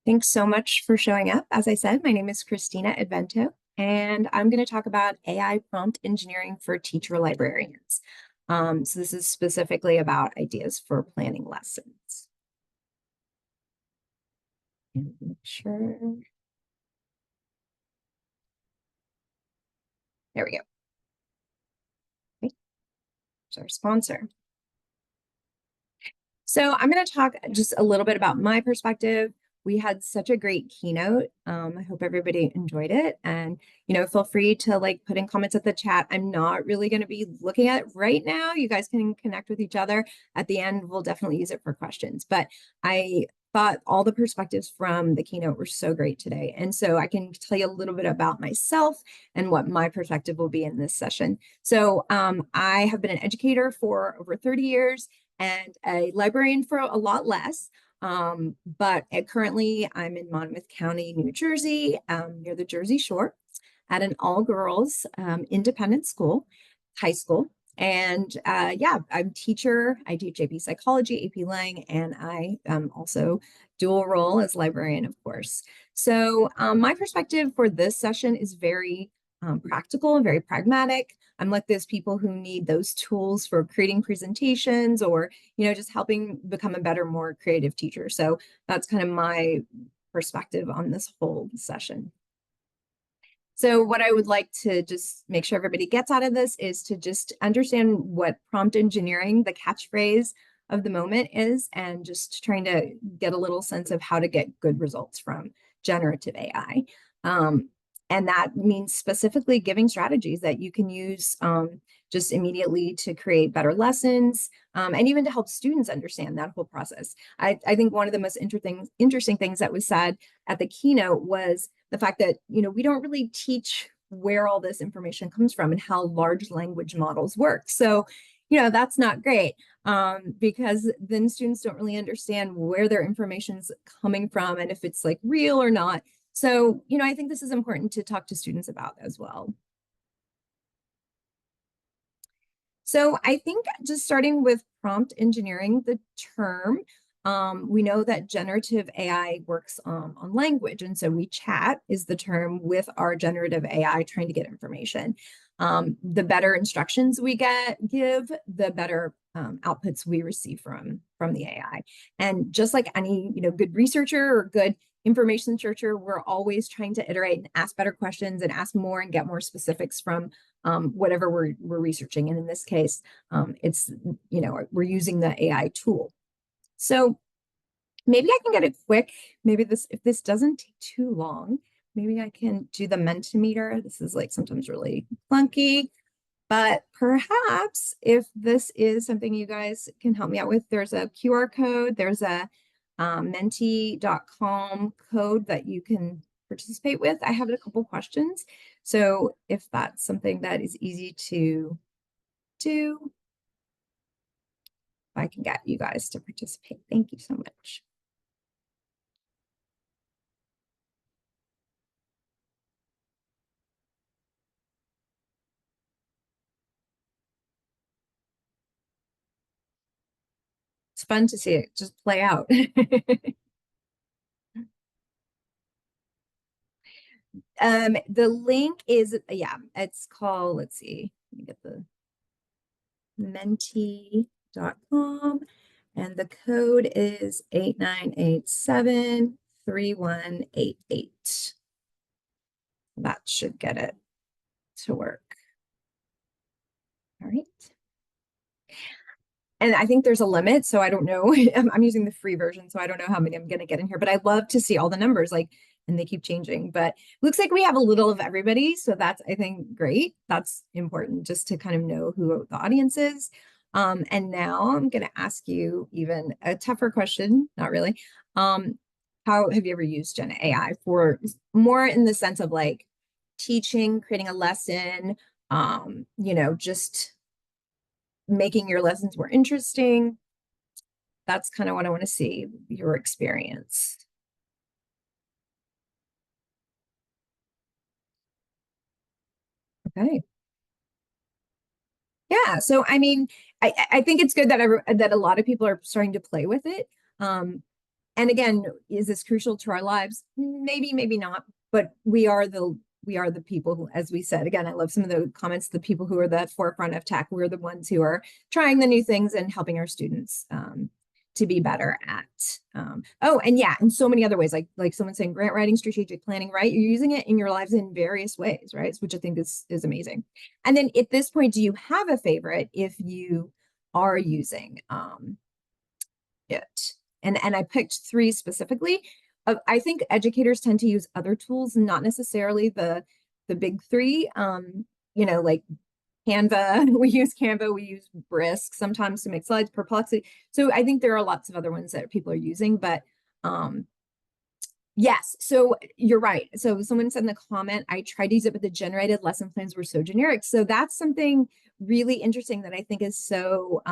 Thanks so much for showing up. As I said, my name is Christina Advento, and I'm going to talk about AI prompt engineering for teacher librarians. So this is specifically about ideas for planning lessons. And make sure. There we go. Okay. There's our sponsor. So I'm going to talk just a little bit about my perspective. We had such a great keynote. I hope everybody enjoyed it. And, feel free to put in comments at the chat. I'm not really going to be looking at it right now. You guys can connect with each other. At the end, we'll definitely use it for questions. But I thought all the perspectives from the keynote were so great today. And so I can tell you a little bit about myself and what my perspective will be in this session. So I have been an educator for over 30 years and a librarian for a lot less. But currently I'm in Monmouth County, New Jersey, near the Jersey Shore at an all-girls independent school, high school. And yeah, I'm a teacher. I teach AP Psychology, AP Lang, and I also dual role as librarian, of course. So my perspective for this session is very practical and very pragmatic. I'm like those people who need those tools for creating presentations or, just helping become a better, more creative teacher. So that's kind of my perspective on this whole session. So what I would like to just make sure everybody gets out of this is to just understand what prompt engineering, the catchphrase of the moment is, and just trying to get a little sense of how to get good results from generative AI. And that means specifically giving strategies that you can use just immediately to create better lessons and even to help students understand that whole process. I think one of the most interesting things that was said at the keynote was the fact that, we don't really teach where all this information comes from and how large language models work. So, that's not great because then students don't really understand where their information's coming from and if it's real or not. So, I think this is important to talk to students about as well. So I think just starting with prompt engineering, the term, we know that generative AI works on language. And so we chat is the term with our generative AI trying to get information. The better instructions we give, the better outputs we receive from the AI. And just like any good researcher or good information searcher, we're always trying to iterate and ask better questions and ask more and get more specifics from whatever we're researching. And in this case, it's, we're using the AI tool. So maybe I can get it quick. Maybe if this doesn't take too long, maybe I can do the Mentimeter. This is sometimes really clunky, but perhaps if this is something you guys can help me out with, there's a QR code, there's a menti.com code that you can participate with. I have a couple questions. So if that's something that is easy to do, I can get you guys to participate. Thank you so much. It's fun to see it just play out. The link is, yeah, it's called, let's see, let me get the menti.com and the code is 89873188. That should get it to work. All right. And I think there's a limit, so I don't know. I'm using the free version, so I don't know how many I'm going to get in here, but I'd love to see all the numbers, and they keep changing. But looks like we have a little of everybody, so that's, I think, great. That's important just to kind of know who the audience is. And now I'm going to ask you even a tougher question, not really. How have you ever used Gen AI for more in the sense of teaching, creating a lesson, just making your lessons more interesting? That's kind of what I want to see, your experience. Okay. Yeah. So, I think it's good that that a lot of people are starting to play with it. And again, is this crucial to our lives? Maybe, maybe not, but we are the people who, as we said, again, I love some of the comments, the people who are the forefront of tech. We're the ones who are trying the new things and helping our students to be better at. Oh, and yeah, in so many other ways, like someone saying grant writing, strategic planning, right? You're using it in your lives in various ways, right? Which I think is amazing. And then at this point, do you have a favorite if you are using it? And I picked three specifically. I think educators tend to use other tools, not necessarily the big three. Like Canva, we use Canva, we use Brisk sometimes to make slides, Perplexity. So I think there are lots of other ones that people are using, but yes, so you're right. So someone said in the comment, I tried to use it, but the generated lesson plans were so generic. So that's something really interesting that I think is so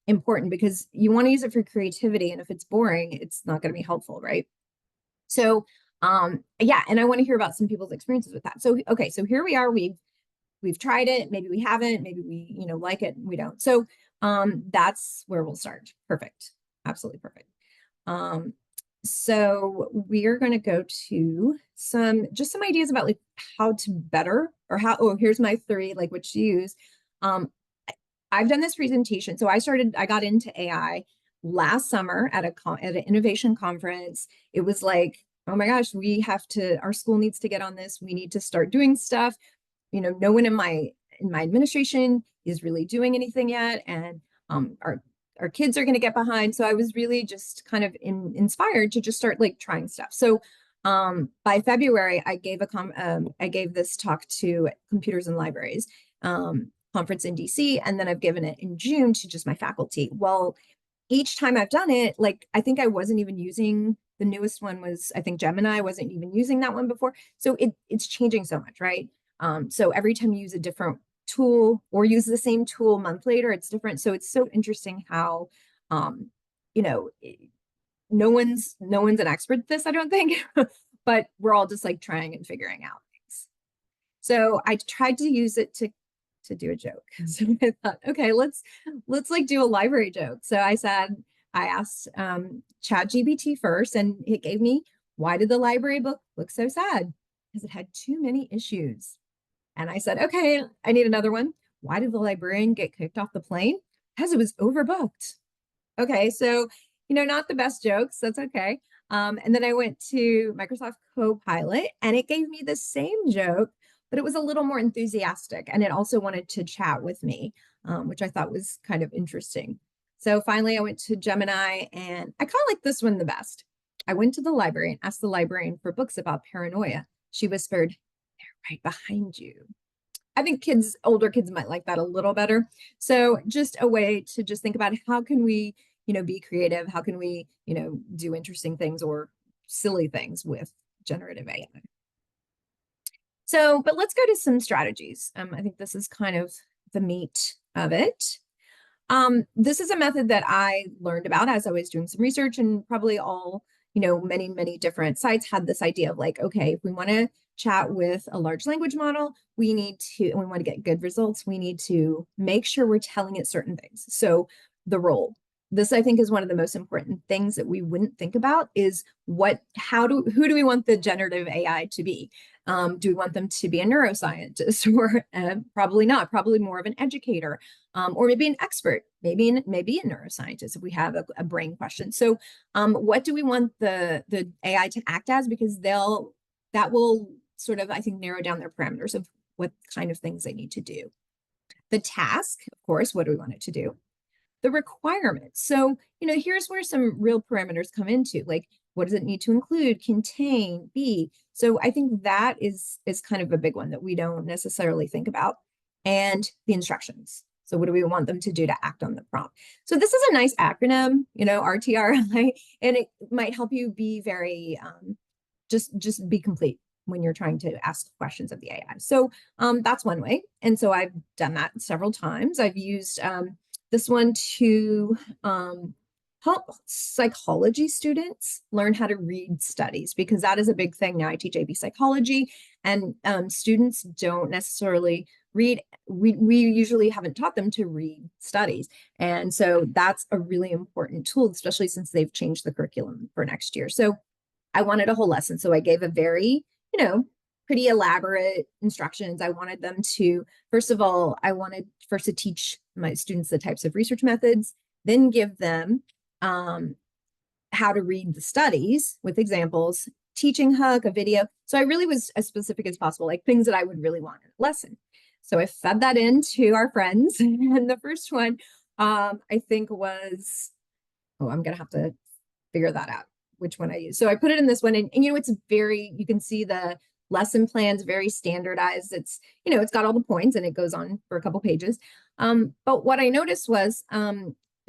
important, because you want to use it for creativity. And if it's boring, it's not going to be helpful, right? So yeah, and I want to hear about some people's experiences with that. So, okay, so here we are, we've tried it, maybe we haven't, maybe we, like it, we don't. So that's where we'll start. Perfect. Absolutely perfect. So we're going to go to some ideas about like how to better, or how, oh, here's my three, like what to use. I've done this presentation. So I got into AI last summer at an innovation conference. It was like, oh my gosh, our school needs to get on this. We need to start doing stuff. No one in my administration is really doing anything yet. And our kids are going to get behind. So I was really just kind of inspired to just start like trying stuff. So by February, I gave this talk to Computers and Libraries conference in DC, and then I've given it in June to just my faculty. Well, each time I've done it, like I think I wasn't even using, the newest one was, I think, Gemini. I wasn't even using that one before. So it's changing so much, right? So every time you use a different tool or use the same tool a month later, it's different. So it's so interesting how, no one's an expert at this, I don't think, but we're all just like trying and figuring out things. So I tried to use it to do a joke. So I thought, okay, let's like do a library joke. So I asked ChatGPT first, and it gave me, why did the library book look so sad? Because it had too many issues. And I said, okay, I need another one. Why did the librarian get kicked off the plane? Because it was overbooked. Okay, so, not the best jokes. That's okay. And then I went to Microsoft Copilot, and it gave me the same joke, but it was a little more enthusiastic. And it also wanted to chat with me, which I thought was kind of interesting. So finally, I went to Gemini, and I kind of like this one the best. I went to the library and asked the librarian for books about paranoia. She whispered, they're right behind you. I think older kids might like that a little better. So just a way to just think about how can we, be creative? How can we, do interesting things or silly things with generative AI? So, but let's go to some strategies. I think this is kind of the meat of it. This is a method that I learned about as I was doing some research, and probably all, many, many different sites had this idea of like, okay, if we want to chat with a large language model, we want to get good results, we need to make sure we're telling it certain things. So the role. This, I think, is one of the most important things that we wouldn't think about is who do we want the generative AI to be? Do we want them to be a neuroscientist or probably not, probably more of an educator, or maybe an expert, maybe a neuroscientist if we have a brain question. So what do we want the AI to act as? Because that will sort of, I think, narrow down their parameters of what kind of things they need to do. The task, of course, what do we want it to do? The requirements. So, here's where some real parameters come into, like, what does it need to include, contain, be? So I think that is kind of a big one that we don't necessarily think about. And the instructions. So what do we want them to do to act on the prompt? So this is a nice acronym, RTRI, and it might help you be very, just be complete when you're trying to ask questions of the AI. So that's one way. And so I've done that several times. I've used this one to help psychology students learn how to read studies, because that is a big thing now. I teach AP psychology, And students don't necessarily read. We usually haven't taught them to read studies. And so that's a really important tool, especially since they've changed the curriculum for next year. So I wanted a whole lesson. So I gave a very, pretty elaborate instructions. I wanted them to, first of all, I wanted first to teach my students the types of research methods, then give them how to read the studies with examples, teaching hook, a video. So I really was as specific as possible, like things that I would really want in a lesson. So I fed that into our friends. And the first one, I think was, I'm going to have to figure that out, which one I use. So I put it in this one, and it's very, you can see the lesson plan's very standardized. It's, it's got all the points and it goes on for a couple pages. But what I noticed was,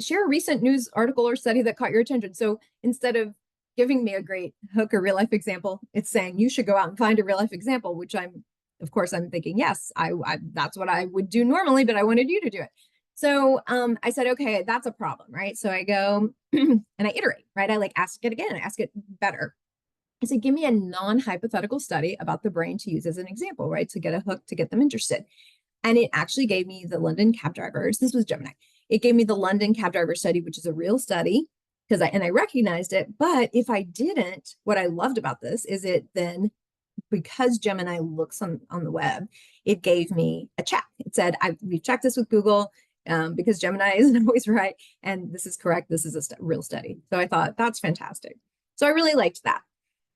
share a recent news article or study that caught your attention. So instead of giving me a great hook or real life example, it's saying you should go out and find a real life example, which of course, I'm thinking, yes, I that's what I would do normally, but I wanted you to do it. So I said, okay, that's a problem, right? So I go and I iterate, right? I ask it again, I ask it better. I said, give me a non-hypothetical study about the brain to use as an example, right? To get a hook, to get them interested. And it actually gave me the London cab drivers. This was Gemini. It gave me the London cab driver study, which is a real study, because I recognized it. But if I didn't, what I loved about this is it then, because Gemini looks on the web, it gave me a check. It said, we've checked this with Google because Gemini isn't always right. And this is correct. This is a real study. So I thought that's fantastic. So I really liked that.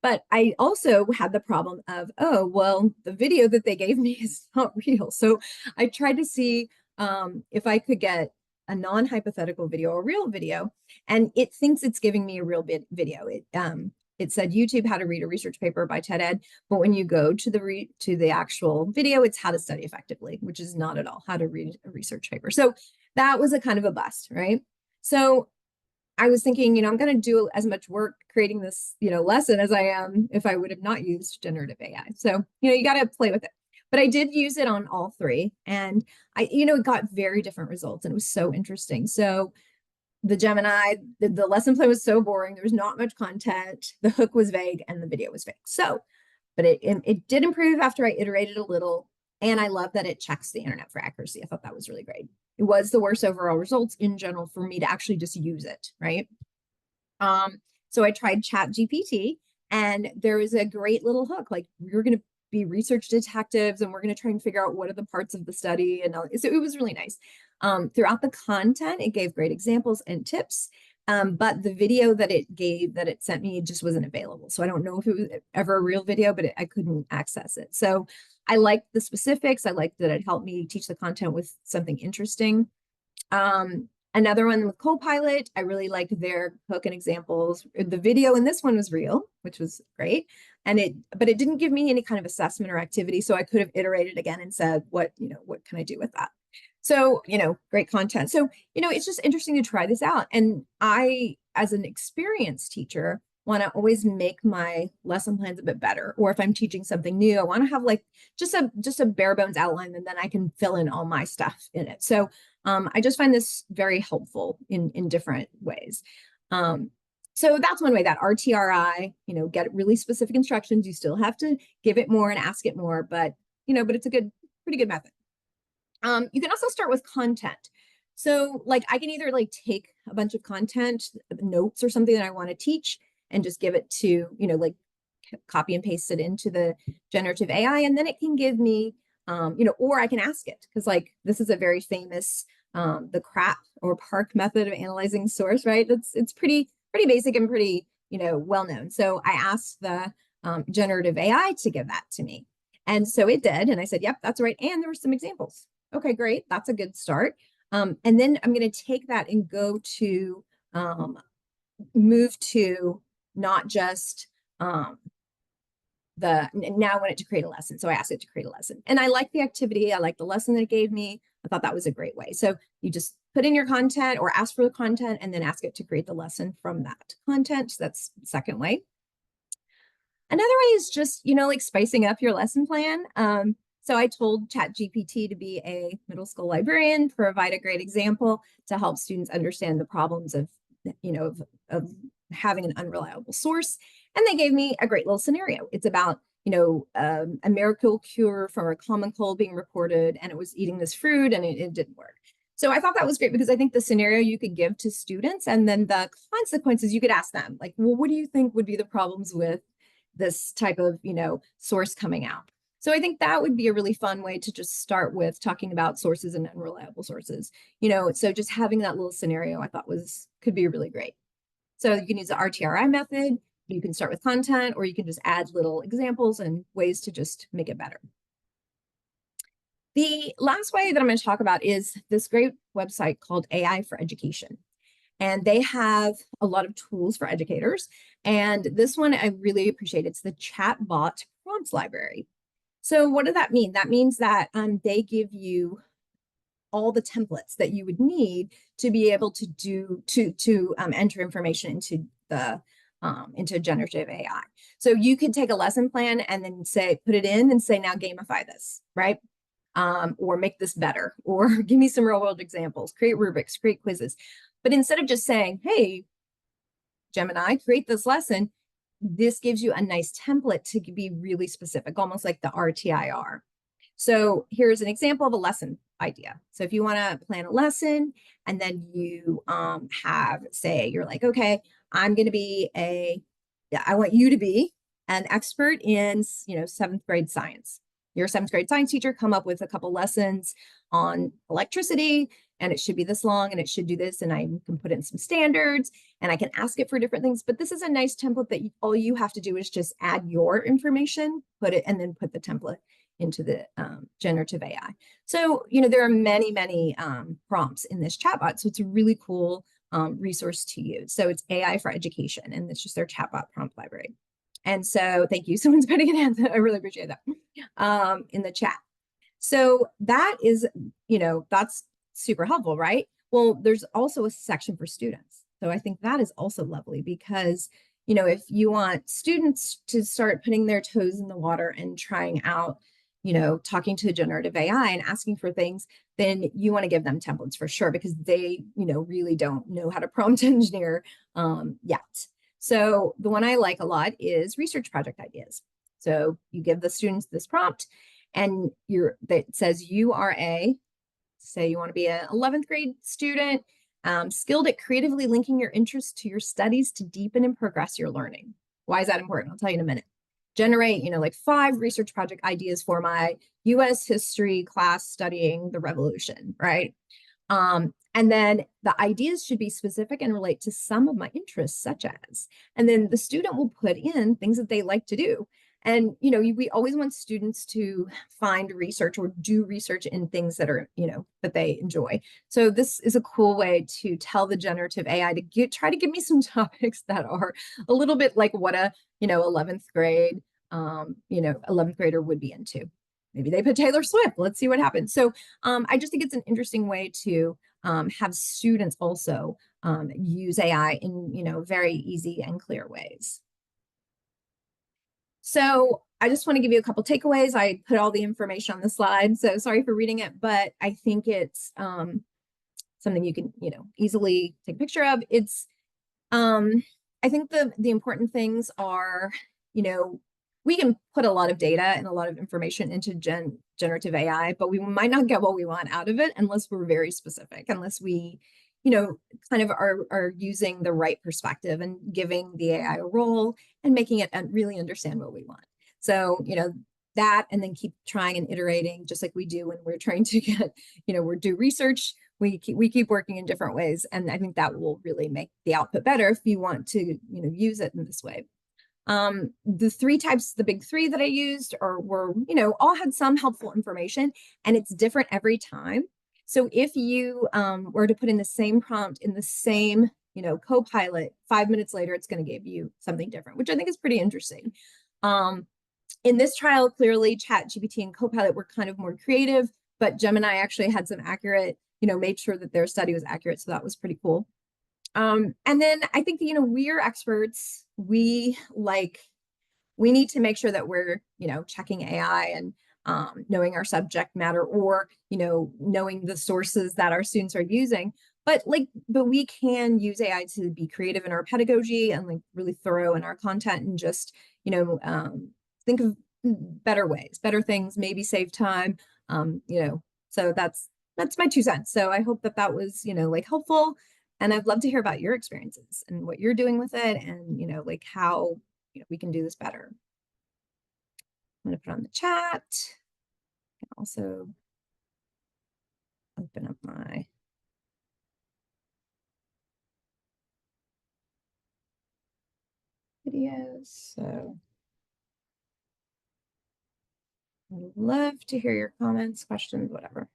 But I also had the problem of, oh, well, the video that they gave me is not real. So I tried to see if I could get a non-hypothetical video or real video, and it thinks it's giving me a real video. It said YouTube how to read a research paper by TED Ed, but when you go to the actual video, it's how to study effectively, which is not at all how to read a research paper. So that was a kind of a bust, right? So I was thinking, I'm going to do as much work creating this, lesson as I am if I would have not used generative AI. So, you got to play with it. But I did use it on all three, and it got very different results, and it was so interesting. So the Gemini, the lesson plan was so boring. There was not much content. The hook was vague and the video was fake. So, but it did improve after I iterated a little. And I love that it checks the internet for accuracy. I thought that was really great. It was the worst overall results in general for me to actually just use it, right? So I tried ChatGPT, and there was a great little hook. Like, we're going to be research detectives, and we're going to try and figure out what are the parts of the study. And so it was really nice. Throughout the content, it gave great examples and tips. But the video that it sent me just wasn't available. So I don't know if it was ever a real video, but I couldn't access it. So I liked the specifics. I liked that it helped me teach the content with something interesting. Another one with Copilot, I really liked their hook and examples. The video in this one was real, which was great. But it didn't give me any kind of assessment or activity. So I could have iterated again and said, what can I do with that? So, great content. So, it's just interesting to try this out. And I, as an experienced teacher, want to always make my lesson plans a bit better. Or if I'm teaching something new, I want to have just a bare bones outline, and then I can fill in all my stuff in it. So I just find this very helpful in different ways. So that's one way, that RTRI, get really specific instructions. You still have to give it more and ask it more, but it's a pretty good method. You can also start with content. So I can either take a bunch of content, notes or something that I want to teach, and just give it to, copy and paste it into the generative AI. And then it can give me, or I can ask it, because this is a very famous, the CRAP or PARC method of analyzing source, right? It's pretty basic and pretty, well known. So I asked the generative AI to give that to me. And so it did. And I said, yep, that's right. And there were some examples. Okay, great. That's a good start. And then I'm going to take that and go to move to not just now I want it to create a lesson. So I asked it to create a lesson. And I like the activity. I like the lesson that it gave me. I thought that was a great way. So you just put in your content or ask for the content and then ask it to create the lesson from that content. So that's the second way. Another way is just, spicing up your lesson plan. So I told ChatGPT to be a middle school librarian, provide a great example to help students understand the problems of having an unreliable source. And they gave me a great little scenario. It's about a miracle cure for a common cold being reported, and it was eating this fruit and it didn't work. So I thought that was great because I think the scenario you could give to students and then the consequences you could ask them, like, well, what do you think would be the problems with this type of, source coming out? So I think that would be a really fun way to just start with talking about sources and unreliable sources. So just having that little scenario I thought could be really great. So you can use the RTRI method. You can start with content, or you can just add little examples and ways to just make it better. The last way that I'm going to talk about is this great website called AI for Education. And they have a lot of tools for educators. And this one I really appreciate. It's the Chatbot Prompts Library. So what does that mean? That means that they give you all the templates that you would need to be able to do to enter information into the into generative AI. So you could take a lesson plan and then put it in and say, now gamify this, right? Or make this better, or give me some real world examples, create rubrics, create quizzes. But instead of just saying, hey, Gemini, create this lesson, this gives you a nice template to be really specific, almost like the RTIR. So here's an example of a lesson idea. So if you want to plan a lesson and then you you're like, okay, I want you to be an expert in, 7th grade science. You're a 7th grade science teacher, come up with a couple lessons on electricity, and it should be this long, and it should do this, and I can put in some standards, and I can ask it for different things. But this is a nice template that all you have to do is just add your information, and then put the template into the generative AI. So, there are many, many prompts in this chatbot. So it's a really cool resource to use. So it's AI for Education, and it's just their chatbot prompt library. And so thank you. Someone's putting it in. I really appreciate that in the chat. So that is, that's super helpful, right? Well, there's also a section for students. So I think that is also lovely because, if you want students to start putting their toes in the water and trying out, talking to generative AI and asking for things, then you want to give them templates for sure, because they, really don't know how to prompt engineer yet. So the one I like a lot is research project ideas. So you give the students this prompt and that says you are say you want to be an 11th grade student, skilled at creatively linking your interests to your studies to deepen and progress your learning. Why is that important? I'll tell you in a minute. Generate, like 5 research project ideas for my US history class studying the revolution, right? And then the ideas should be specific and relate to some of my interests, such as, and then the student will put in things that they like to do. And, we always want students to find research or do research in things that are, that they enjoy. So this is a cool way to tell the generative AI to try to give me some topics that are a little bit like what a, 11th grade, 11th grader would be into. Maybe they put Taylor Swift. Let's see what happens. So I just think it's an interesting way to have students also use AI in, very easy and clear ways. So I just want to give you a couple takeaways. I put all the information on the slide, so sorry for reading it, but I think it's something you can, easily take a picture of. It's, I think the important things are, we can put a lot of data and a lot of information into generative AI, but we might not get what we want out of it unless we're very specific, unless we, kind of are using the right perspective and giving the AI a role and making it really understand what we want. So, that, and then keep trying and iterating, just like we do when we're trying to get, we do research, we keep working in different ways. And I think that will really make the output better if you want to, use it in this way. The big 3 that I used were, all had some helpful information, and it's different every time. So if you were to put in the same prompt in the same, Copilot, 5 minutes later, it's going to give you something different, which I think is pretty interesting. In this trial, clearly ChatGPT and Copilot were kind of more creative, but Gemini actually had some accurate, made sure that their study was accurate. So that was pretty cool. And then I think, we're experts. We need to make sure that we're, checking AI and knowing our subject matter, or, knowing the sources that our students are using. But we can use AI to be creative in our pedagogy and really thorough in our content, and just, think of better ways, better things, maybe save time. So that's my 2 cents. So I hope that that was, like helpful. And I'd love to hear about your experiences and what you're doing with it and, like how, we can do this better. I'm going to put on the chat. I can also open up my videos. So I'd love to hear your comments, questions, whatever.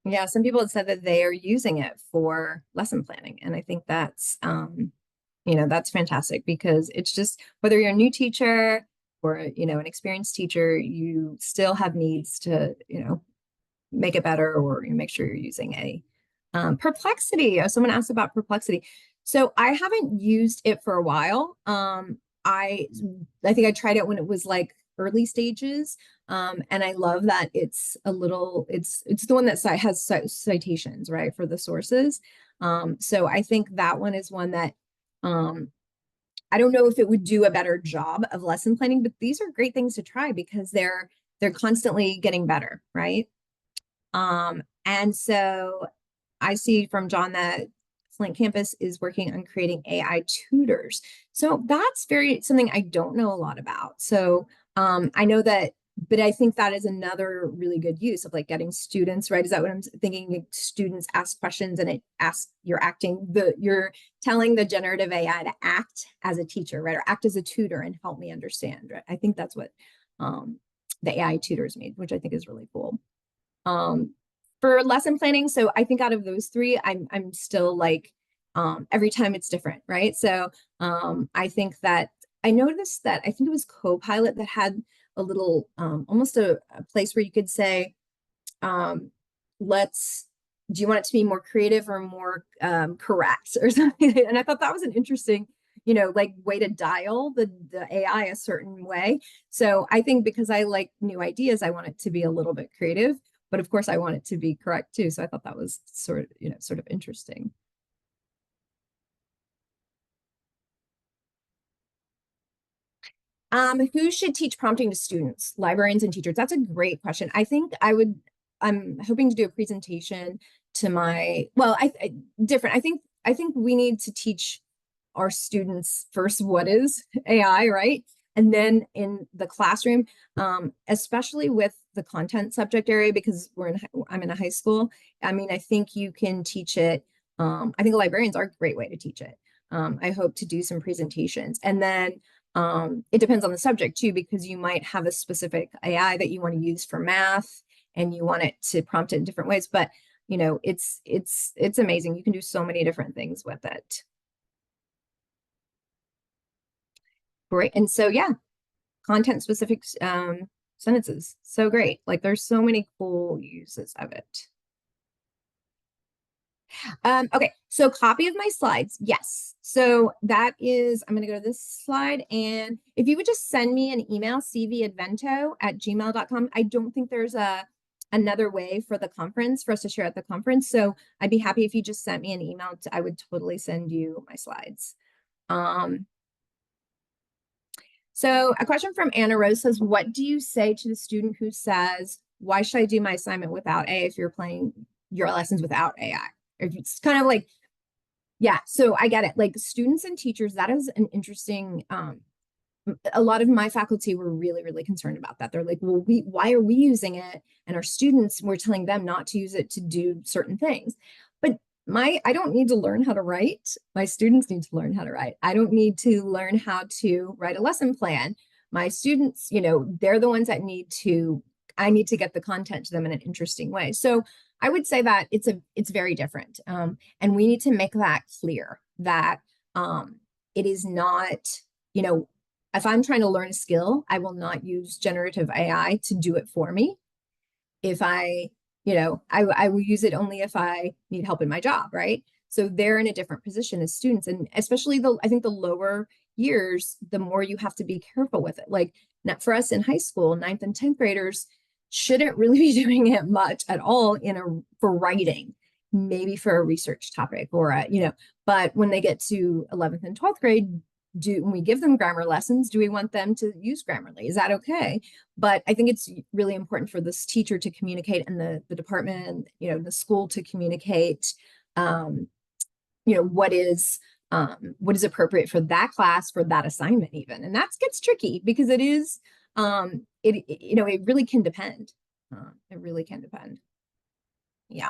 Yeah, some people have said that they are using it for lesson planning. And I think that's, that's fantastic because it's just, whether you're a new teacher or, an experienced teacher, you still have needs to, make it better or make sure you're using a Perplexity. Someone asked about Perplexity. So I haven't used it for a while. I think I tried it when it was like early stages. And I love that it's the one that has citations, right, for the sources. So I think that one is one that I don't know if it would do a better job of lesson planning, but these are great things to try because they're constantly getting better, right? And so I see from John that Flint Campus is working on creating AI tutors. So that's something I don't know a lot about. So I know that, but I think that is another really good use of like getting students, right? Is that what I'm thinking? Students ask questions and you're telling the generative AI to act as a teacher, right? Or act as a tutor and help me understand, right? I think that's what the AI tutors made, which I think is really cool. For lesson planning, so I think out of those three, I'm still like every time it's different, right? So I think that I noticed that I think it was Copilot that had a little almost a place where you could say, do you want it to be more creative or more correct or something? And I thought that was an interesting, like way to dial the AI a certain way. So I think because I like new ideas, I want it to be a little bit creative, but of course I want it to be correct too. So I thought that was sort of interesting. Who should teach prompting to students, librarians and teachers? That's a great question. I think I'm hoping to do a presentation to different. I think we need to teach our students first what is AI, right? And then in the classroom, especially with the content subject area, because I'm in a high school. I mean, I think you can teach it. I think librarians are a great way to teach it. I hope to do some presentations. And then it depends on the subject too, because you might have a specific AI that you want to use for math and you want it to prompt it in different ways. But it's amazing. You can do so many different things with it. Great. And so, yeah, content specific sentences. So great. Like there's so many cool uses of it. Okay, so copy of my slides. Yes. So that is, I'm going to go to this slide. And if you would just send me an email, cvadvento@gmail.com. I don't think there's another way for the conference for us to share at the conference. So I'd be happy if you just sent me an email. I would totally send you my slides. So a question from Anna Rose says, what do you say to the student who says, why should I do my assignment without AI if you're playing your lessons without AI? It's kind of like, yeah, so I get it. Like students and teachers, that is an interesting, a lot of my faculty were really, really concerned about that. They're like, well, why are we using it? And our students, we're telling them not to use it to do certain things. But I don't need to learn how to write. My students need to learn how to write. I don't need to learn how to write a lesson plan. My students, they're the ones that I need to get the content to them in an interesting way. So I would say that it's very different. And we need to make that clear that it is not, if I'm trying to learn a skill, I will not use generative AI to do it for me. If I will use it only if I need help in my job, right? So they're in a different position as students. And especially I think the lower years, the more you have to be careful with it. Like for us in high school, 9th and 10th graders, shouldn't really be doing it much at all for writing, maybe for a research topic or but when they get to 11th and 12th grade, when we give them grammar lessons, do we want them to use Grammarly? Is that okay? But I think it's really important for this teacher to communicate and the department and the school to communicate what is appropriate for that class, for that assignment even. And that gets tricky because it is it really can depend. It really can depend. Yeah.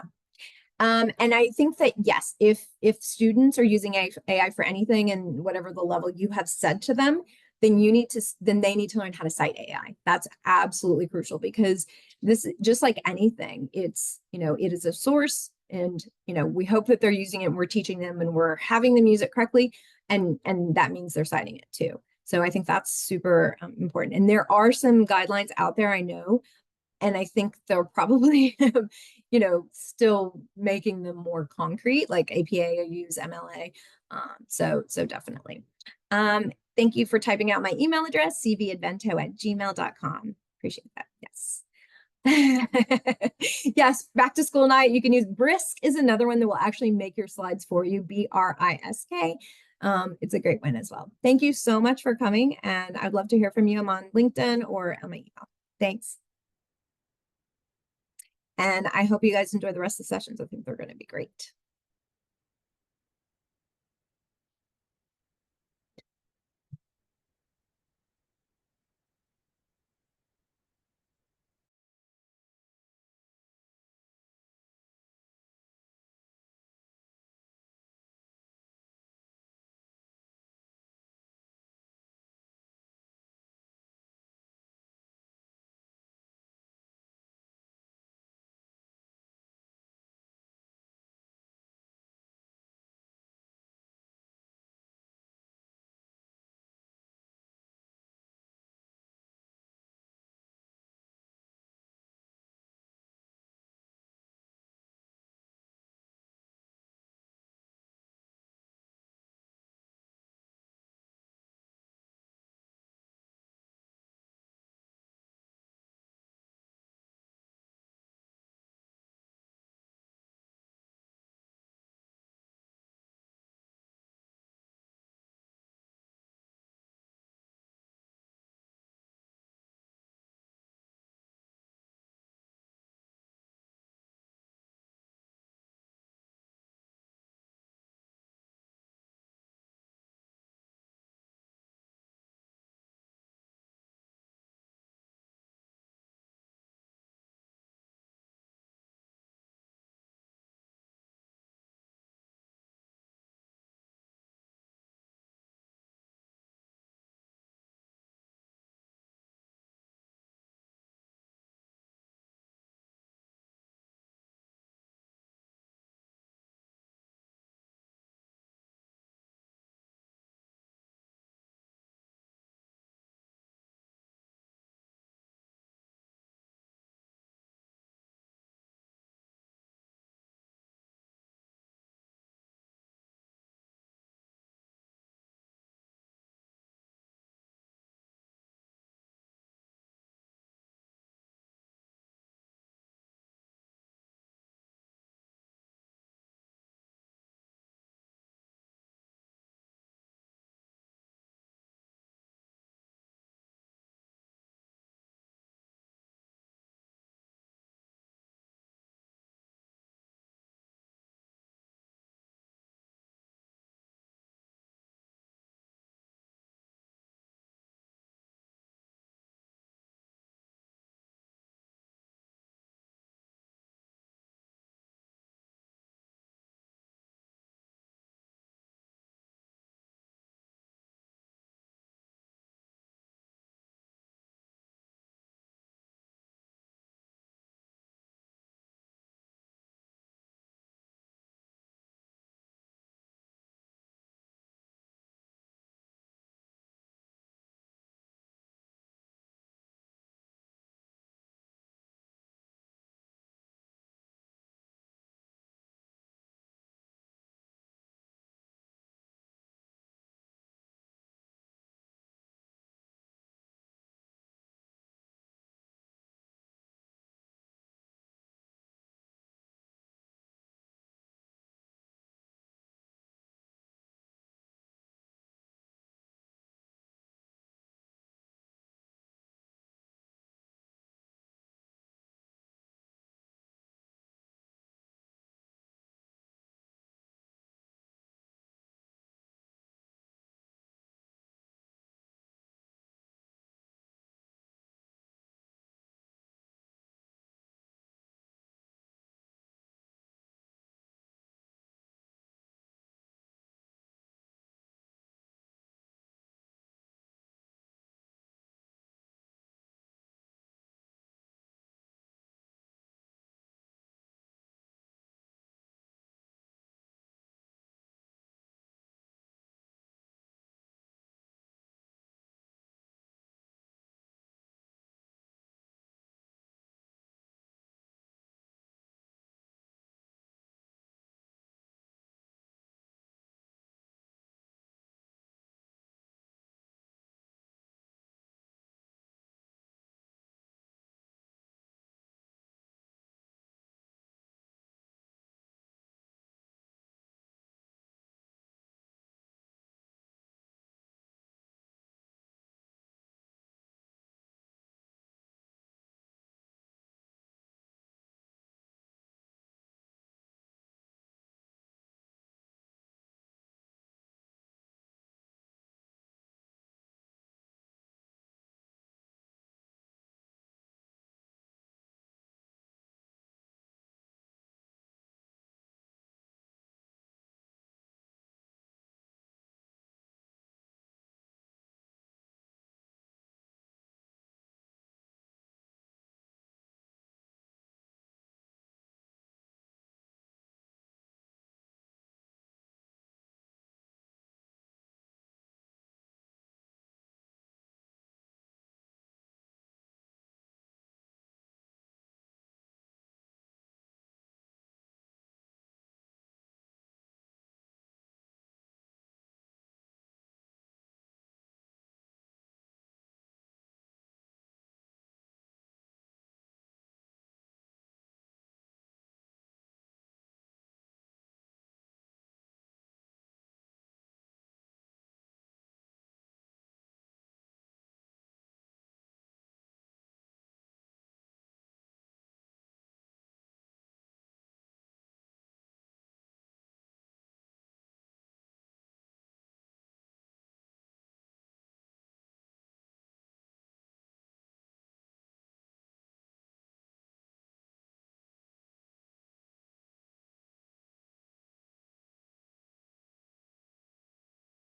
And I think that yes, if students are using AI for anything and whatever the level you have said to them, then they need to learn how to cite AI. That's absolutely crucial because this, just like anything, it is a source, and we hope that they're using it and we're teaching them and we're having them use it correctly, and that means they're citing it too. So I think that's super important. And there are some guidelines out there, I know, and I think they're probably, still making them more concrete, like APA or use MLA. So definitely. Thank you for typing out my email address, cvadvento@gmail.com. Appreciate that. Yes. Yes, back to school night. You can use Brisk is another one that will actually make your slides for you, BRISK. It's a great one as well. Thank you so much for coming, and I'd love to hear from you. I'm on LinkedIn or on my email. Thanks. And I hope you guys enjoy the rest of the sessions. I think they're going to be great.